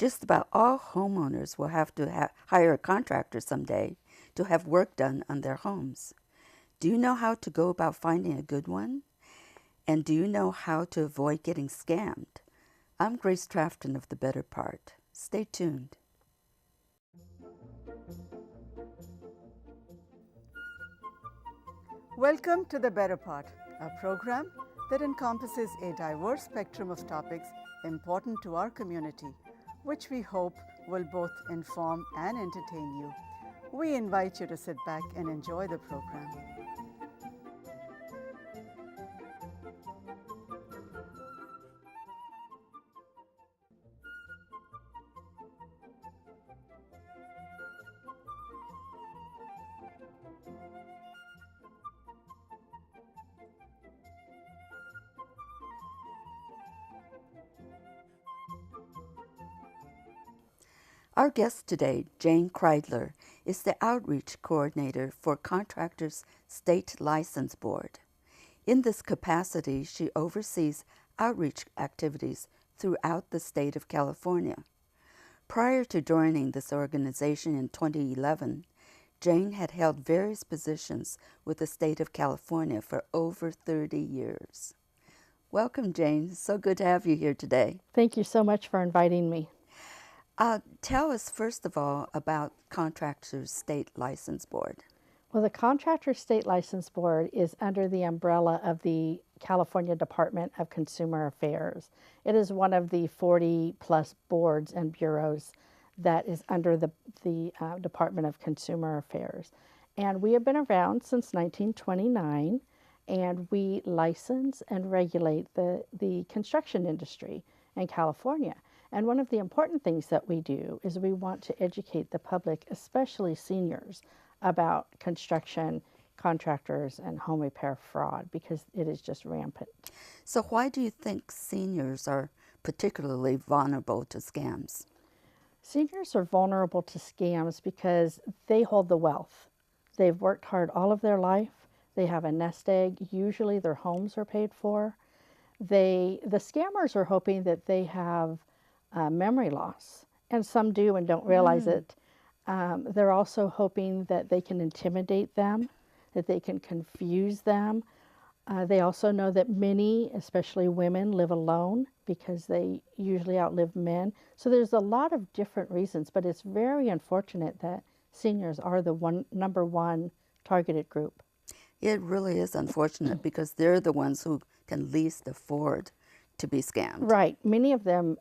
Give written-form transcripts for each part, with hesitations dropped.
Just about all homeowners will have to hire a contractor someday to have work done on their homes. Do you know how to go about finding a good one? And do you know how to avoid getting scammed? I'm Grace Trafton of The Better Part. Stay tuned. Welcome to The Better Part, a program that encompasses a diverse spectrum of topics important to our community, which we hope will both inform and entertain you. We invite you to sit back and enjoy the program. Our guest today, Jane Kreidler, is the Outreach Coordinator for Contractor's State License Board. In this capacity, she oversees outreach activities throughout the state of California. Prior to joining this organization in 2011, Jane had held various positions with the state of California for over 30 years. Welcome, Jane. So good to have you here today. Thank you so much for inviting me. Tell us, first of all, about Contractor's State License Board. Well, the Contractor State License Board is under the umbrella of the California Department of Consumer Affairs. It is one of the 40-plus boards and bureaus that is under the Department of Consumer Affairs. And we have been around since 1929, and we license and regulate the construction industry in California. And one of the important things that we do is we want to educate the public, especially seniors, about construction, contractors, and home repair fraud, because it is just rampant. So why do you think seniors are particularly vulnerable to scams? Seniors are vulnerable to scams because they hold the wealth. They've worked hard all of their life. They have a nest egg. Usually their homes are paid for. The scammers are hoping that they have memory loss, and some do and don't realize it. They're also hoping that they can intimidate them, that they can confuse them. They also know that many, especially women, live alone because they usually outlive men. So there's a lot of different reasons, but it's very unfortunate that seniors are the number one targeted group. It really is unfortunate because they're the ones who can least afford to be scammed. Right. Many of them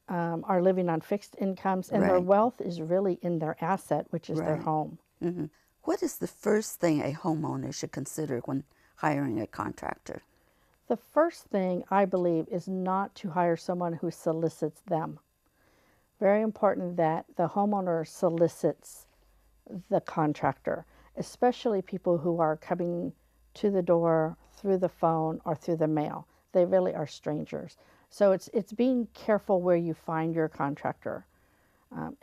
are living on fixed incomes, and their wealth is really in their asset, which is their home. Mm-hmm. What is the first thing a homeowner should consider when hiring a contractor? The first thing, I believe, is not to hire someone who solicits them. Very important that the homeowner solicits the contractor, especially people who are coming to the door through the phone or through the mail. They really are strangers. So it's being careful where you find your contractor.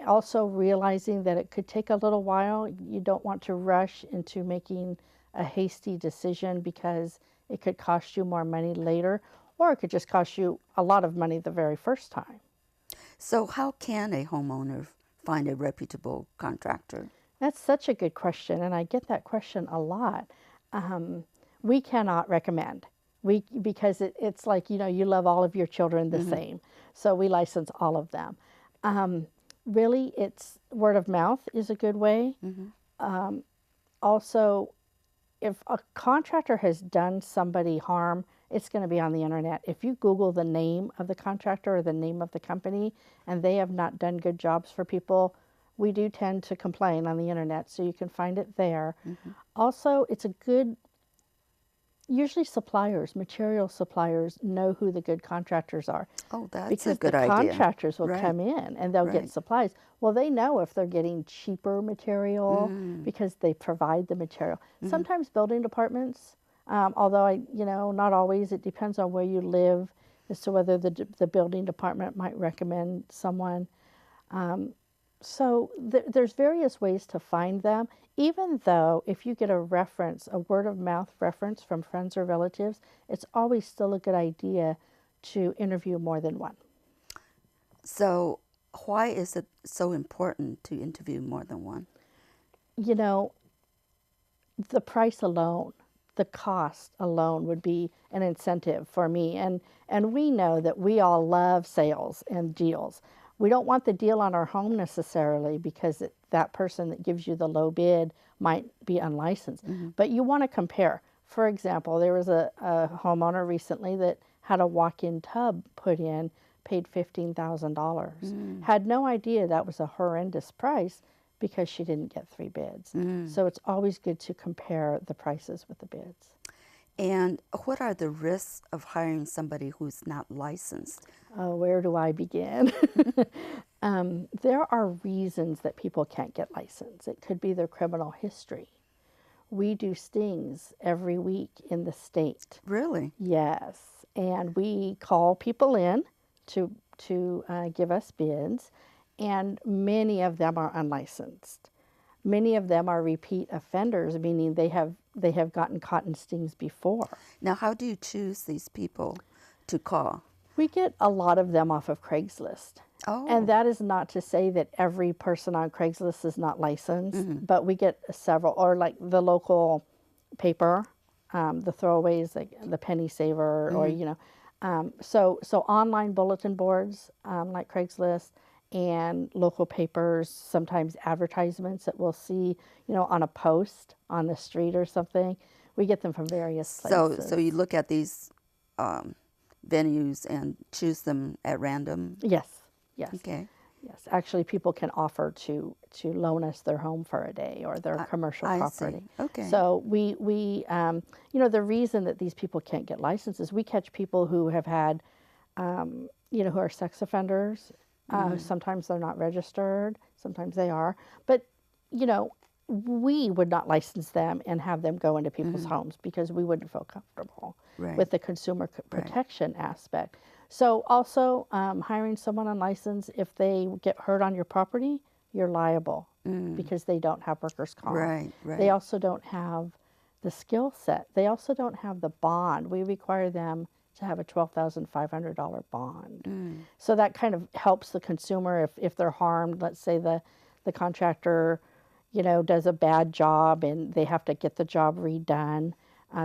Also realizing that it could take a little while. You don't want to rush into making a hasty decision because it could cost you more money later, or it could just cost you a lot of money the very first time. So how can a homeowner find a reputable contractor? That's such a good question, and I get that question a lot. We cannot recommend. Because it's like, you love all of your children the same. So we license all of them. Really, it's word of mouth is a good way. Also, if a contractor has done somebody harm, it's going to be on the internet. If you Google the name of the contractor or the name of the company and they have not done good jobs for people, we do tend to complain on the internet, so you can find it there. Also, it's a good usually material suppliers know who the good contractors are. Oh, that's because a good the idea. Contractors will come in and they'll get supplies. Well, they know if they're getting cheaper material because they provide the material. Sometimes building departments, although not always, it depends on where you live as to whether the building department might recommend someone. So there's various ways to find them, even though if you get a word of mouth reference from friends or relatives, it's always still a good idea to interview more than one. So why is it so important to interview more than one? You know, the price alone, the cost alone would be an incentive for me. And we know that we all love sales and deals. We don't want the deal on our home necessarily because that person that gives you the low bid might be unlicensed. But you want to compare. For example, there was a homeowner recently that had a walk-in tub put in, paid $15,000. Had no idea that was a horrendous price because she didn't get 3 bids. So it's always good to compare the prices with the bids. And what are the risks of hiring somebody who's not licensed? Oh, where do I begin? There are reasons that people can't get licensed. It could be their criminal history. We do stings every week in the state. Really? Yes, and we call people in to give us bids, and many of them are unlicensed. Many of them are repeat offenders, meaning they have gotten caught in stings before. Now, how do you choose these people to call? We get a lot of them off of Craigslist. Oh. And that is not to say that every person on Craigslist is not licensed, but we get several, or like the local paper, the throwaways, like the penny saver, or, you know. So online bulletin boards like Craigslist, and local papers, sometimes advertisements that we'll see, you know, on a post on the street or something. We get them from various places. So you look at these venues and choose them at random? Yes. Okay. Yes. Actually, people can offer to loan us their home for a day or their commercial property. See. Okay. So we you know, the reason that these people can't get licenses, we catch people who have had, you know, who are sex offenders. Sometimes they're not registered, sometimes they are. But, you know, we would not license them and have them go into people's homes because we wouldn't feel comfortable with the consumer protection aspect. So also hiring someone unlicensed, if they get hurt on your property, you're liable because they don't have workers' comp. Right. They also don't have the skill set. They also don't have the bond. We require them to have a $12,500 bond. So that kind of helps the consumer if they're harmed. Let's say the contractor, you know, does a bad job and they have to get the job redone,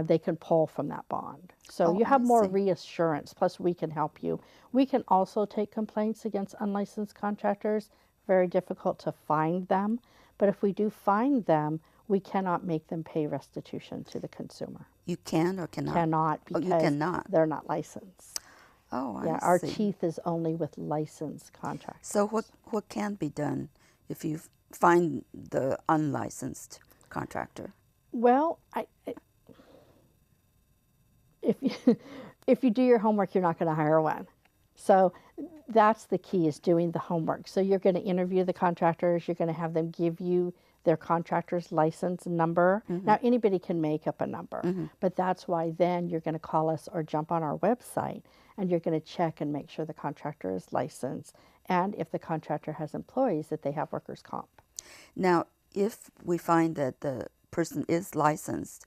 they can pull from that bond. So you have more reassurance, plus we can help you. We can also take complaints against unlicensed contractors. Very difficult to find them, but if we do find them, we cannot make them pay restitution to the consumer. You can or cannot? Cannot, because you cannot. They're not licensed. Oh, I yeah, see. our teeth is only with licensed contractors. So what can be done if you find the unlicensed contractor? Well, if you do your homework, you're not going to hire one. So that's the key, is doing the homework. So you're going to interview the contractors. You're going to have them give you their contractor's license number. Now, anybody can make up a number, but that's why then you're going to call us or jump on our website, and you're going to check and make sure the contractor is licensed, and if the contractor has employees, that they have workers' comp. Now, if we find that the person is licensed,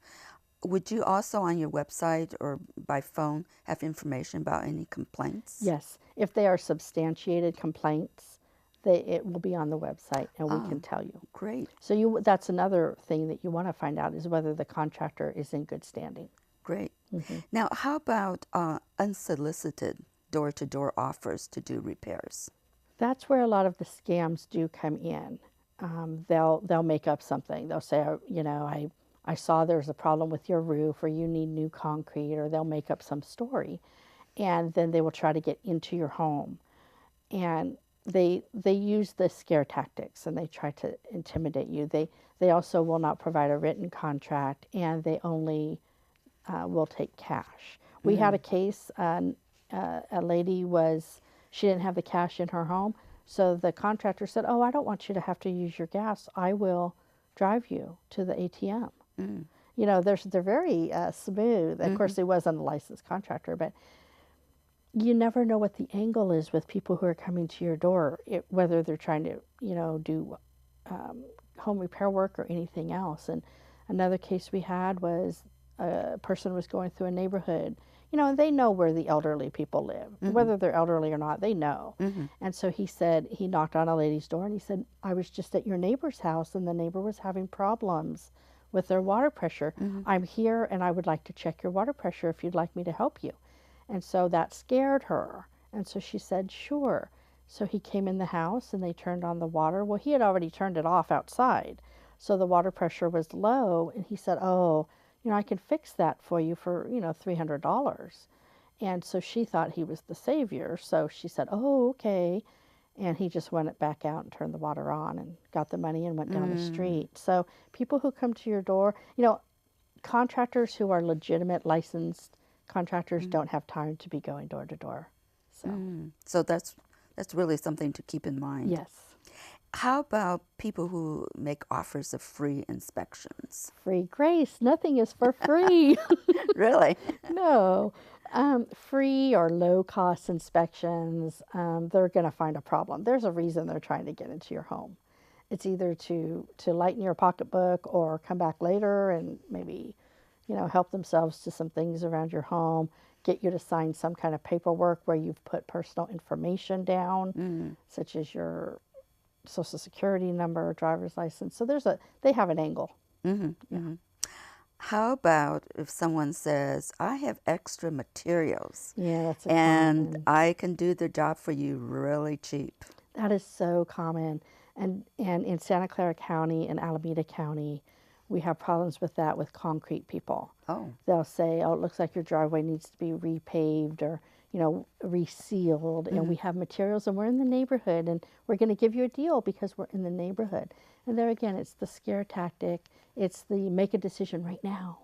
would you also on your website or by phone have information about any complaints? Yes. If they are substantiated complaints, it will be on the website, and we can tell you. Great. So that's another thing that you want to find out, is whether the contractor is in good standing. Great. Now, how about unsolicited door-to-door offers to do repairs? That's where a lot of the scams do come in. They'll make up something. They'll say, you know, I saw there's a problem with your roof, or you need new concrete, or they'll make up some story, and then they will try to get into your home, and they use the scare tactics, and they try to intimidate you. They also will not provide a written contract, and they only will take cash. We had a case, a lady she didn't have the cash in her home, so the contractor said, "Oh, I don't want you to have to use your gas. I will drive you to the ATM." You know, they're very smooth. Of course, he wasn't a licensed contractor, but you never know what the angle is with people who are coming to your door, whether they're trying to, you know, do home repair work or anything else. And another case we had was a person was going through a neighborhood. you know, they know where the elderly people live. Whether they're elderly or not, they know. And so he said, he knocked on a lady's door and he said, I was just at your neighbor's house and the neighbor was having problems with their water pressure. I'm here and I would like to check your water pressure if you'd like me to help you. And so that scared her. And so she said, sure. So he came in the house and they turned on the water. Well, he had already turned it off outside. So the water pressure was low. And he said, oh, you know, I can fix that for you for, you know, $300. And so she thought he was the savior. So she said, oh, okay. And he just went back out and turned the water on and got the money and went down the street. So people who come to your door, you know, contractors who are legitimate licensed contractors don't have time to be going door to door. So that's really something to keep in mind. Yes. How about people who make offers of free inspections? Free grace. Nothing is for free. Really? No. Free or low cost inspections, they're going to find a problem. There's a reason they're trying to get into your home. It's either to lighten your pocketbook or come back later and maybe, you know, help themselves to some things around your home, get you to sign some kind of paperwork where you've put personal information down, such as your social security number, driver's license. So they have an angle. How about if someone says, I have extra materials Yeah, that's a and common. I can do the job for you really cheap? That is so common. And in Santa Clara County and Alameda County, we have problems with that with concrete people. Oh. They'll say, oh, it looks like your driveway needs to be repaved or, you know, resealed. And we have materials and we're in the neighborhood and we're going to give you a deal because we're in the neighborhood. And there again, it's the scare tactic. It's the make a decision right now.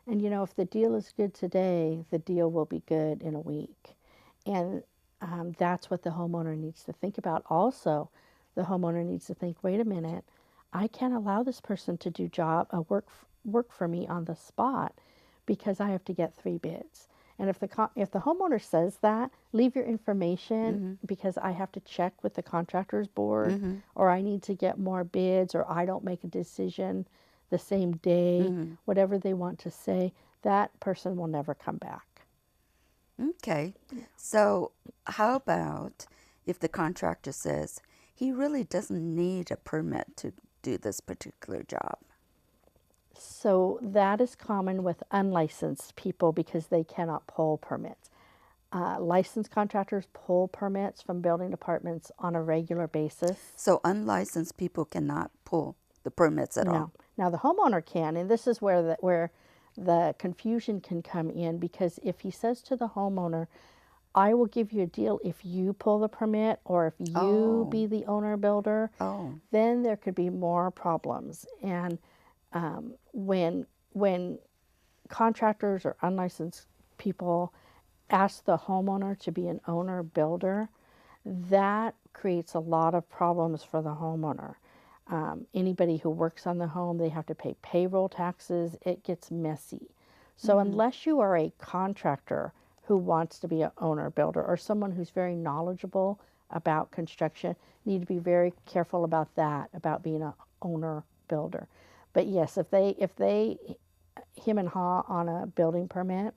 And, you know, if the deal is good today, the deal will be good in a week. And that's what the homeowner needs to think about. Also, the homeowner needs to think, wait a minute, I can't allow this person to do work for me on the spot because I have to get 3 bids. And if the homeowner says that, leave your information because I have to check with the contractors board or I need to get more bids or I don't make a decision the same day, whatever they want to say, that person will never come back. Okay. So how about if the contractor says he really doesn't need a permit to do this particular job? So that is common with unlicensed people because they cannot pull permits. Licensed contractors pull permits from building departments on a regular basis. So unlicensed people cannot pull the permits at all? No. Now the homeowner can, and this is where the confusion can come in because if he says to the homeowner, I will give you a deal if you pull the permit or if you be the owner builder, then there could be more problems. And when contractors or unlicensed people ask the homeowner to be an owner builder, that creates a lot of problems for the homeowner. Anybody who works on the home, they have to pay payroll taxes. It gets messy. So unless you are a contractor who wants to be an owner builder or someone who's very knowledgeable about construction, you need to be very careful about that, about being an owner builder. But yes, if they hem and haw on a building permit,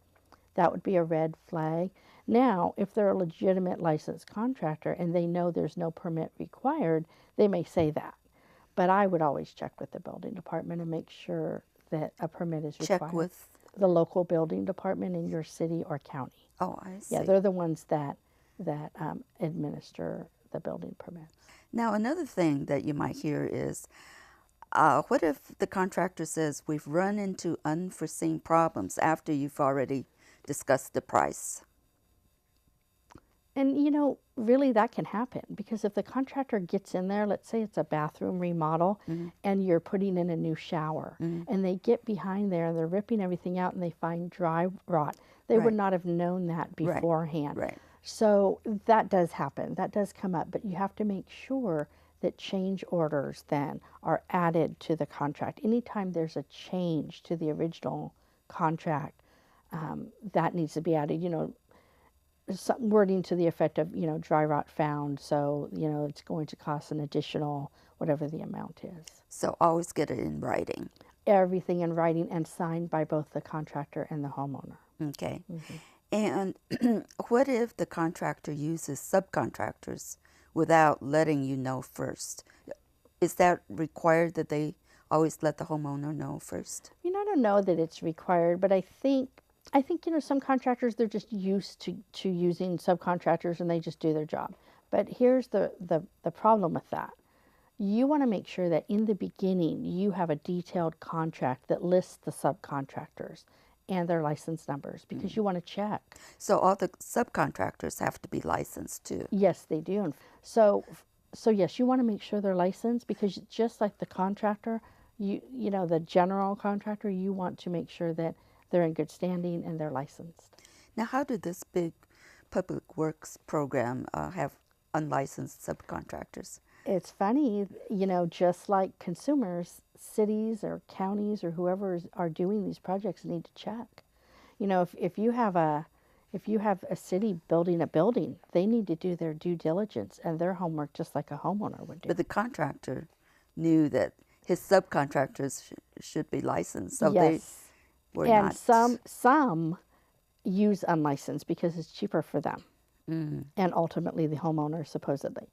that would be a red flag. Now, if they're a legitimate licensed contractor and they know there's no permit required, they may say that. But I would always check with the building department and make sure that a permit is required. Check with the local building department in your city or county. Oh, I see. Yeah, they're the ones that administer the building permits. Now, another thing that you might hear is, what if the contractor says we've run into unforeseen problems after you've already discussed the price? And, you know, really that can happen because if the contractor gets in there, let's say it's a bathroom remodel and you're putting in a new shower and they get behind there and they're ripping everything out and they find dry rot, they would not have known that beforehand. Right. So that does happen. That does come up. But you have to make sure that change orders then are added to the contract. Anytime there's a change to the original contract, that needs to be added. You know, some wording to the effect of, you know, dry rot found, so, you know, it's going to cost an additional whatever the amount is. So always get it in writing. Everything in writing and signed by both the contractor and the homeowner. Okay. And what if the contractor uses subcontractors without letting you know first? Is that required that they always let the homeowner know first? I don't know that it's required, but I think some contractors, they're just used to using subcontractors and they just do their job. But here's the problem with that. You want to make sure that in the beginning you have a detailed contract that lists the subcontractors and their license numbers, because you want to check. So all the subcontractors have to be licensed too. Yes, they do. And so yes, you want to make sure they're licensed, because just like the contractor, the general contractor, you want to make sure that they're in good standing and they're licensed. Now, how did this big public works program have unlicensed subcontractors? It's funny, just like consumers, cities or counties or whoever are doing these projects need to check. If you have a city building a building, they need to do their due diligence and their homework just like a homeowner would do. But the contractor knew that his subcontractors should be licensed, so Yes. they were And not. some use unlicensed because it's cheaper for them, and ultimately the homeowner, supposedly.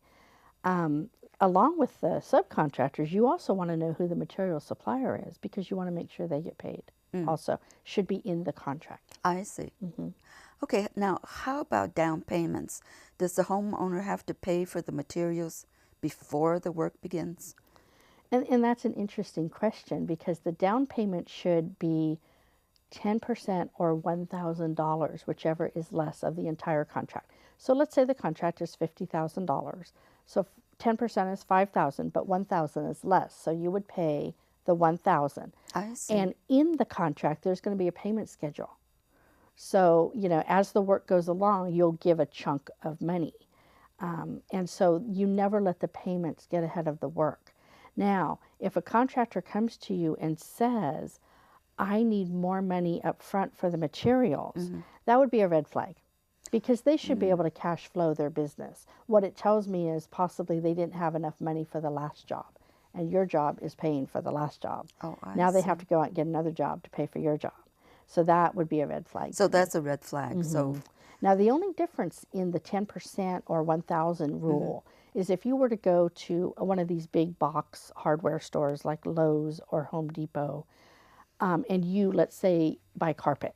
Along with the subcontractors, you also want to know who the material supplier is, because you want to make sure they get paid. Also, should be in the contract. I see. Okay, now how about down payments? Does the homeowner have to pay for the materials before the work begins? And that's an interesting question, because the down payment should be 10% or $1,000, whichever is less of the entire contract. So let's say the contract is $50,000. So 10% is $5,000, but $1,000 is less. So you would pay the $1,000. I see. And in the contract, there's going to be a payment schedule. So, as the work goes along, you'll give a chunk of money. And so you never let the payments get ahead of the work. Now, if a contractor comes to you and says, I need more money up front for the materials, that would be a red flag, because they should be able to cash flow their business. What it tells me is possibly they didn't have enough money for the last job, and your job is paying for the last job. Oh, I Now they see. have to go out and get another job to pay for your job. So that would be a red flag. So that's a red flag. So Now, the only difference in the 10% or 1,000 rule is if you were to go to one of these big box hardware stores like Lowe's or Home Depot, and you, let's say, buy carpet,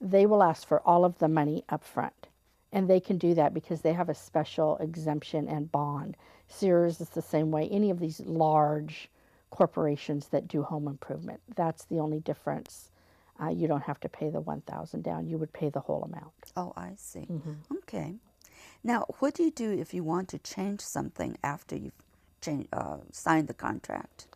they will ask for all of the money up front. And they can do that because they have a special exemption and bond. Sears is the same way. Any of these large corporations that do home improvement, that's the only difference. You don't have to pay the $1,000 down. You would pay the whole amount. Oh, I see. Okay. Now, what do you do if you want to change something after you've signed the contract?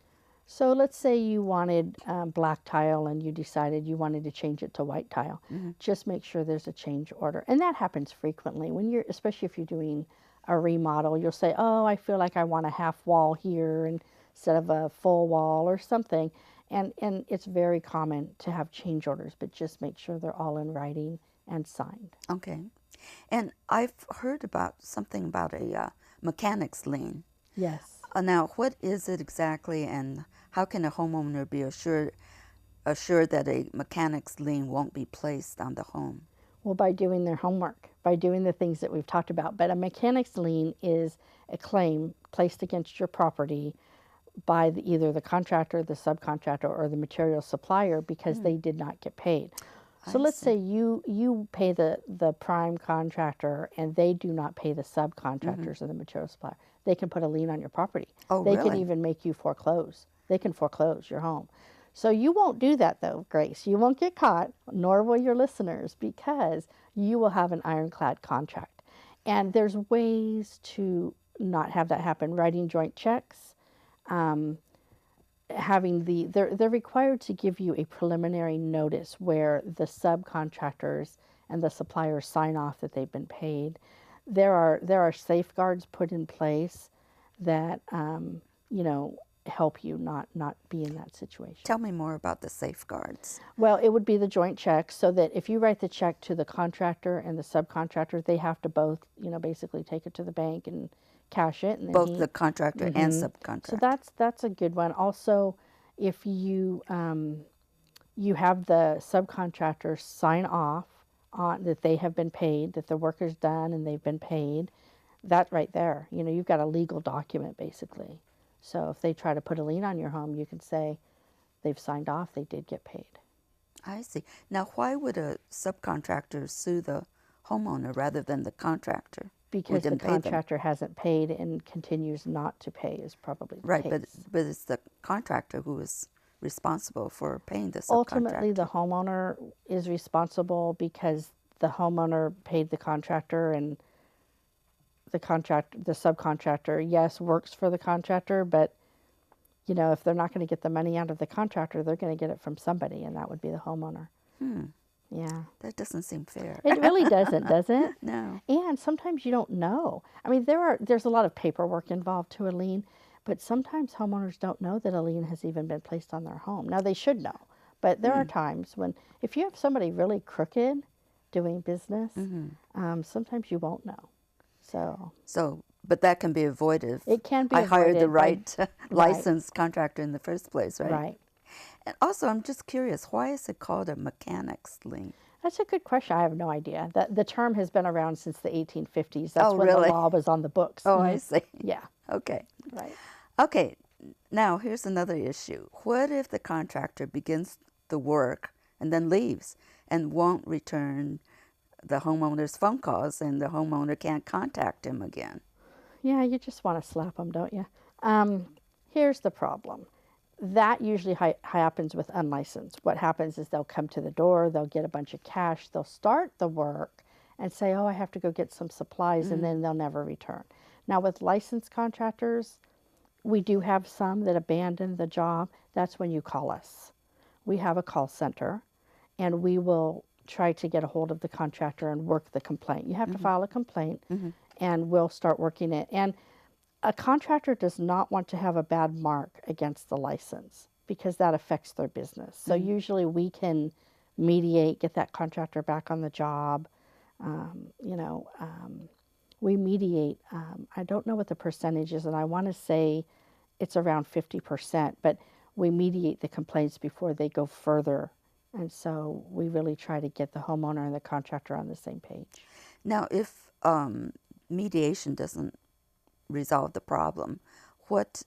So let's say you wanted black tile and you decided you wanted to change it to white tile. Just make sure there's a change order. And that happens frequently especially if you're doing a remodel. You'll say, oh, I feel like I want a half wall here instead of a full wall or something. And it's very common to have change orders, but just make sure they're all in writing and signed. Okay. And I've heard about something about a mechanic's lien. Yes. Now, what is it exactly, and how can a homeowner be assured that a mechanic's lien won't be placed on the home? Well, by doing their homework, by doing the things that we've talked about. But a mechanic's lien is a claim placed against your property by either the contractor, the subcontractor, or the material supplier because they did not get paid. So let's say you pay the prime contractor and they do not pay the subcontractors or the material supplier. They can put a lien on your property. Oh, they really? can even make you foreclose. They can foreclose your home. So you won't do that though, Grace. You won't get caught, nor will your listeners, because you will have an ironclad contract. And there's ways to not have that happen. Writing joint checks, they're required to give you a preliminary notice where the subcontractors and the suppliers sign off that they've been paid. There are safeguards put in place that help you not be in that situation. Tell me more about the safeguards. Well, it would be the joint check, so that if you write the check to the contractor and the subcontractor, they have to both basically take it to the bank and cash it. And then Both the contractor and subcontractor. So that's a good one. Also, if you you have the subcontractor sign off on that they have been paid, that the work is done and they've been paid, that right there, you've got a legal document basically. So if they try to put a lien on your home, you can say they've signed off, they did get paid. I see. Now, why would a subcontractor sue the homeowner rather than the contractor? Because the contractor hasn't paid and continues not to pay is probably the right, case. but it's the contractor who is responsible for paying the subcontractor. Ultimately, the homeowner is responsible because the homeowner paid the contractor, and the subcontractor, yes, works for the contractor, but if they're not going to get the money out of the contractor, they're going to get it from somebody, and that would be the homeowner. Yeah. That doesn't seem fair. It really doesn't, does it? No. And sometimes you don't know. I mean, there's a lot of paperwork involved to a lien, but sometimes homeowners don't know that a lien has even been placed on their home. Now, they should know, but there are times when, if you have somebody really crooked doing business, sometimes you won't know. But that can be avoided. It can be I avoided. hired the right licensed contractor in the first place, right? Right. And also, I'm just curious, why is it called a mechanic's lien? That's a good question. I have no idea. The term has been around since the 1850s. That's when really? the law was on the books. Oh, I see. Yeah. Okay. Right. Okay. Now, here's another issue. What if the contractor begins the work and then leaves and won't return the homeowner's phone calls and the homeowner can't contact him again? Yeah, you just want to slap them, don't you? Here's the problem. That usually happens with unlicensed. What happens is they'll come to the door, they'll get a bunch of cash, they'll start the work and say, oh, I have to go get some supplies, and then they'll never return. Now, with licensed contractors, we do have some that abandon the job. That's when you call us. We have a call center, and we will try to get a hold of the contractor and work the complaint. You have to file a complaint, and we'll start working it. And a contractor does not want to have a bad mark against the license because that affects their business. So usually we can mediate, get that contractor back on the job. We mediate. I don't know what the percentage is, and I want to say it's around 50%, but we mediate the complaints before they go further. And so we really try to get the homeowner and the contractor on the same page. Now, if mediation doesn't resolve the problem, what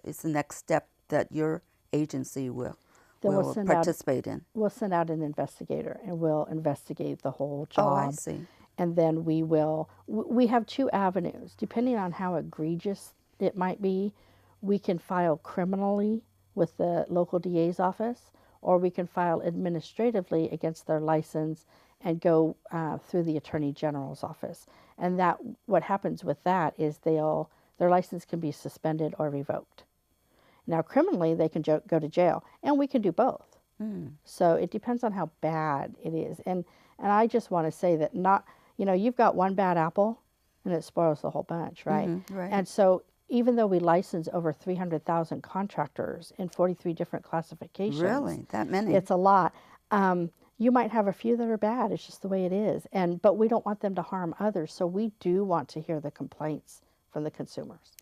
is the next step that your agency will participate in? We'll send out an investigator, and we'll investigate the whole job. Oh, I see. And then we have two avenues. Depending on how egregious it might be, we can file criminally with the local DA's office, or we can file administratively against their license and go through the Attorney General's office. And what happens with that is their license can be suspended or revoked. Now, criminally, they can go to jail, and we can do both. So it depends on how bad it is. And I just want to say that you've got one bad apple, and it spoils the whole bunch, right? Right. And so even though we license over 300,000 contractors in 43 different classifications. Really? That many? It's a lot. You might have a few that are bad. It's just the way it is. But we don't want them to harm others. So we do want to hear the complaints from the consumers.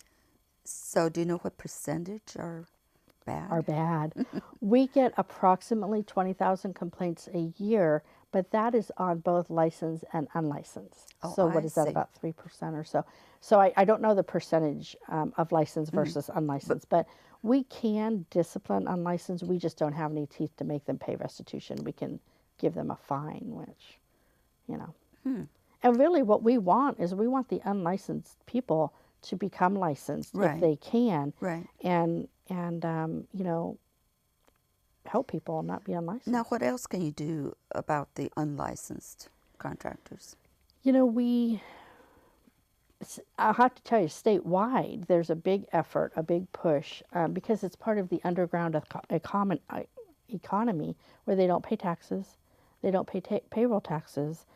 So do you know what percentage are bad? We get approximately 20,000 complaints a year, but that is on both licensed and unlicensed. So what is that, about 3% or so? So I don't know the percentage of licensed versus unlicensed, but we can discipline unlicensed. We just don't have any teeth to make them pay restitution. We can give them a fine, which, And really what we want is we want the unlicensed people to become licensed if they can. Right. And help people not be unlicensed. Now, what else can you do about the unlicensed contractors? I'll have to tell you, statewide, there's a big effort, a big push, because it's part of the underground economy where they don't pay taxes, they don't pay payroll taxes,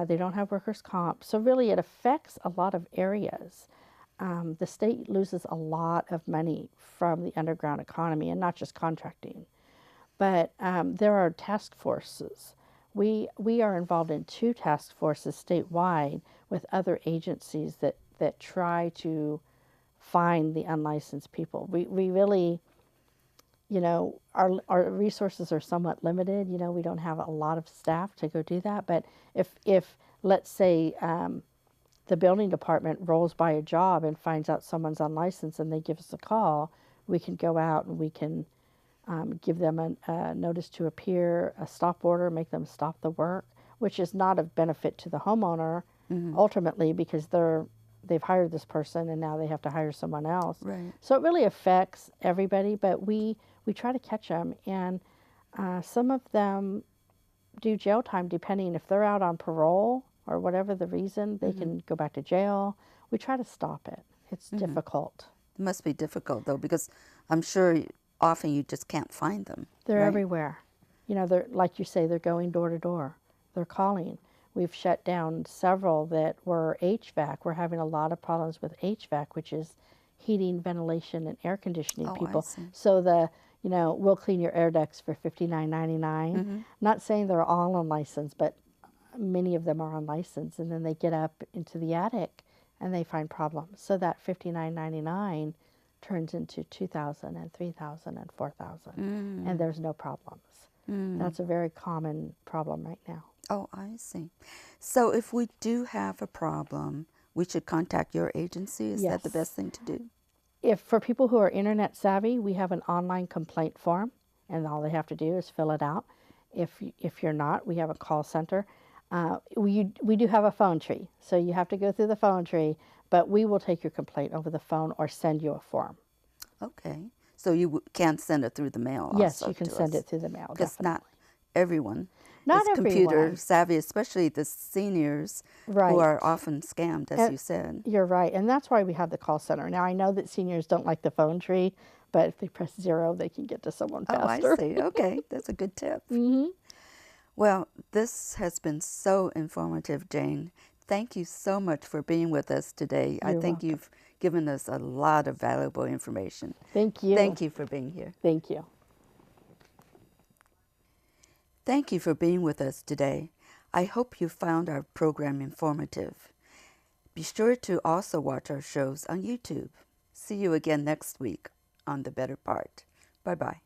they don't have workers' comp. So really it affects a lot of areas. The state loses a lot of money from the underground economy, and not just contracting. But there are task forces. We are involved in 2 task forces statewide with other agencies that try to find the unlicensed people. We really, our resources are somewhat limited. We don't have a lot of staff to go do that. But if let's say the building department rolls by a job and finds out someone's unlicensed and they give us a call, we can go out and we can give them a notice to appear, a stop order, make them stop the work, which is not of benefit to the homeowner ultimately, because they've hired this person and now they have to hire someone else. Right. So it really affects everybody, but we try to catch them, and some of them do jail time depending if they're out on parole or whatever the reason, they can go back to jail. We try to stop it. It's difficult. It must be difficult, though, because I'm sure often you just can't find them. They're right? everywhere. They're, like you say, they're going door to door. They're calling. We've shut down several that were HVAC. We're having a lot of problems with HVAC, which is heating, ventilation, and air conditioning people. I see. So we'll clean your air ducts for $59.99. Not saying they're all unlicensed, but many of them are unlicensed, and then they get up into the attic and they find problems. So that $59.99 turns into $2,000 and $3,000 and $4,000, and there's no problems. That's a very common problem right now. Oh, I see. So if we do have a problem, we should contact your agency? Is that the best thing to do? If for people who are internet savvy, we have an online complaint form, and all they have to do is fill it out. If you're not, we have a call center. We do have a phone tree, so you have to go through the phone tree, but we will take your complaint over the phone or send you a form. Okay. So you can send it through the mail Yes, also you can to send us. it through the mail, Because definitely. not everyone Not is computer everyone. savvy, especially the seniors Right. who are often scammed, as you said. You're right, and that's why we have the call center. Now, I know that seniors don't like the phone tree, but if they press 0, they can get to someone faster. Oh, I see. Okay, that's a good tip. Well, this has been so informative, Jane. Thank you so much for being with us today. I You're think welcome. you've given us a lot of valuable information. Thank you. Thank you for being here. Thank you. Thank you for being with us today. I hope you found our program informative. Be sure to also watch our shows on YouTube. See you again next week on The Better Part. Bye-bye.